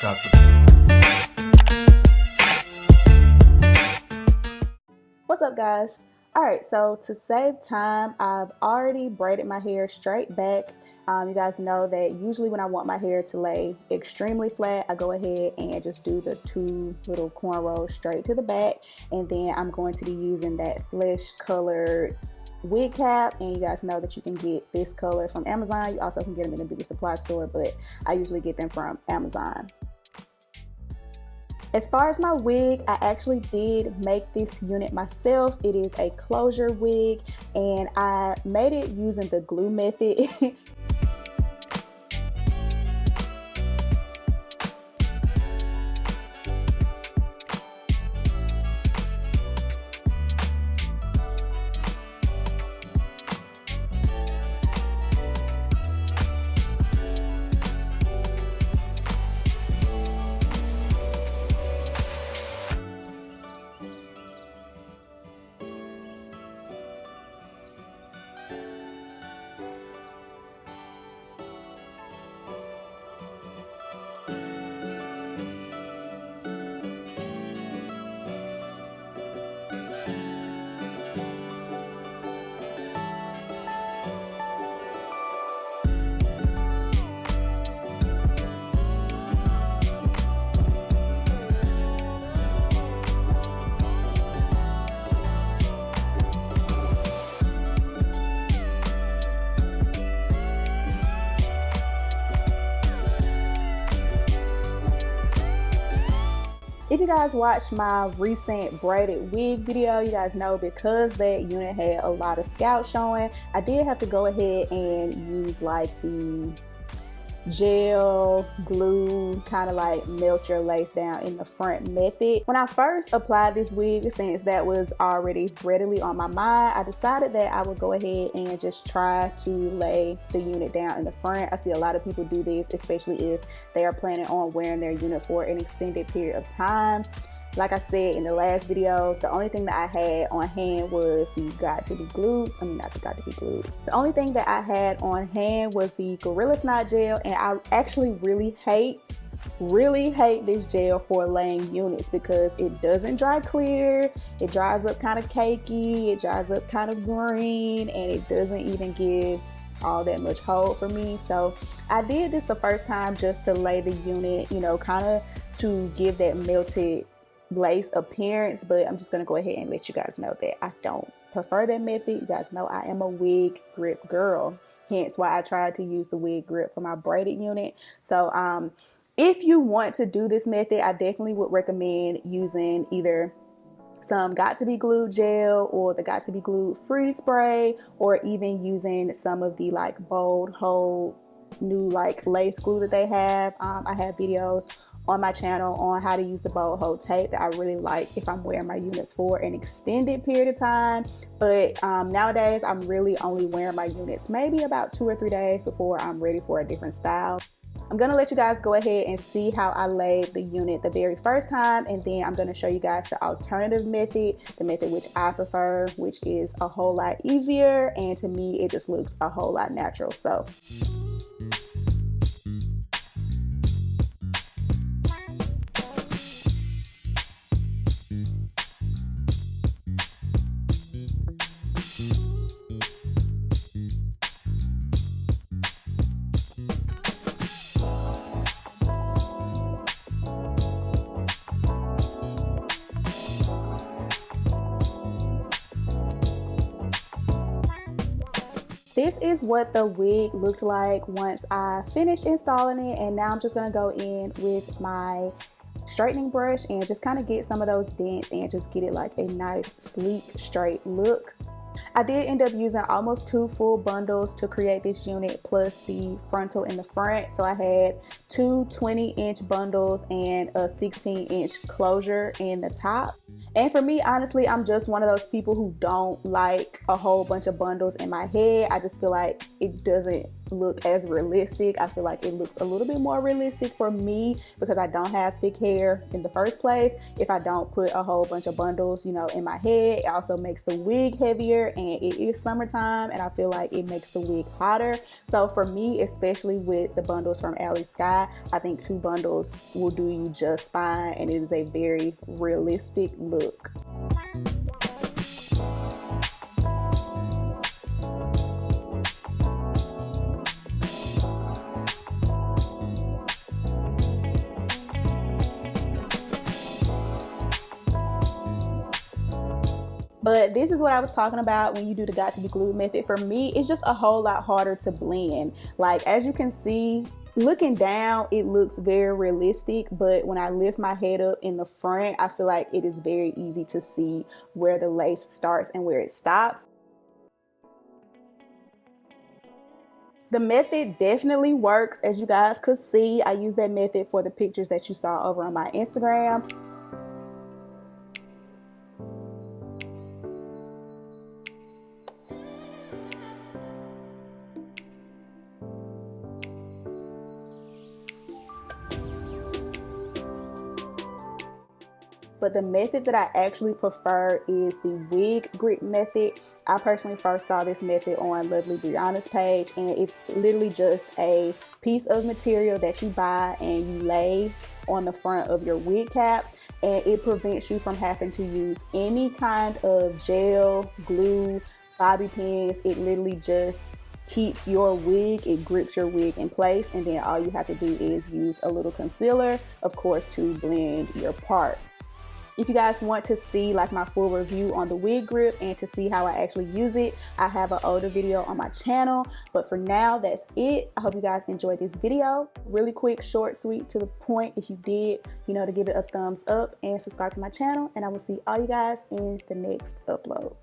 Got the... What's up, guys? Alright, so to save time, I've already braided my hair straight back. You guys know that usually when I want my hair to lay extremely flat, I go ahead and just do the two little cornrows straight to the back, and then I'm going to be using that flesh colored wig cap. And you guys know that you can get this color from Amazon. You also can get them in the beauty supply store, but I usually get them from Amazon. As far as my wig, I actually did make this unit myself. It is a closure wig, and I made it using the glue method. If you guys watched my recent braided wig video, you guys know because that unit had a lot of scalp showing, I did have to go ahead and use like the gel glue, kind of like melt your lace down in the front method. When I first applied this wig, since that was already readily on my mind, I decided that I would go ahead and just try to lay the unit down in the front. I see a lot of people do this, especially if they are planning on wearing their unit for an extended period of time. Like I said in the last video, the only thing that I had on hand was the got to be glued. I mean, not the got to be glued. The only thing that I had on hand was the Gorilla Snot gel, and I actually really hate this gel for laying units because it doesn't dry clear. It dries up kind of cakey, it dries up kind of green, and it doesn't even give all that much hold for me. So I did this the first time just to lay the unit, you know, kind of to give that melted lace appearance, but I'm just gonna go ahead and let you guys know that I don't prefer that method. You guys know I am a wig grip girl, hence why I tried to use the wig grip for my braided unit. So if you want to do this method, I definitely would recommend using either some got to be glued gel or the got to be glued freeze spray, or even using some of the like bold hold new like lace glue that they have. I have videos on my channel on how to use the bold hold tape that I really like if I'm wearing my units for an extended period of time. But nowadays I'm really only wearing my units maybe about 2 or 3 days before I'm ready for a different style. I'm gonna let you guys go ahead and see how I laid the unit the very first time, and then I'm gonna show you guys the alternative method, the method which I prefer, which is a whole lot easier, and to me it just looks a whole lot natural. So this is what the wig looked like once I finished installing it, and now I'm just gonna go in with my straightening brush and just kind of get some of those dents and just get it like a nice sleek straight look. I did end up using almost 2 full bundles to create this unit, plus the frontal in the front. So I had 2 20-inch bundles and a 16-inch closure in the top. And for me, honestly, I'm just one of those people who don't like a whole bunch of bundles in my head. I just feel like it doesn't look as realistic. I feel like it looks a little bit more realistic for me because I don't have thick hair in the first place. If I don't put a whole bunch of bundles, you know, in my head, it also makes the wig heavier, and it is summertime and I feel like it makes the wig hotter. So for me, especially with the bundles from Alley Sky, I think 2 bundles will do you just fine, and it is a very realistic look. But this is what I was talking about when you do the got to be glued method. For me, it's just a whole lot harder to blend. Like, as you can see, looking down, it looks very realistic, but when I lift my head up in the front, I feel like it is very easy to see where the lace starts and where it stops. The method definitely works. As you guys could see, I use that method for the pictures that you saw over on my Instagram. But the method that I actually prefer is the wig grip method. I personally first saw this method on Lovely Brianna's page, and it's literally just a piece of material that you buy and you lay on the front of your wig caps, and it prevents you from having to use any kind of gel, glue, bobby pins. It literally just keeps your wig, it grips your wig in place, and then all you have to do is use a little concealer, of course, to blend your part. If you guys want to see like my full review on the wig grip and to see how I actually use it, I have an older video on my channel. But for now, that's it. I hope you guys enjoyed this video. Really quick, short, sweet, to the point. If you did, you know, to give it a thumbs up and subscribe to my channel. And I will see all you guys in the next upload.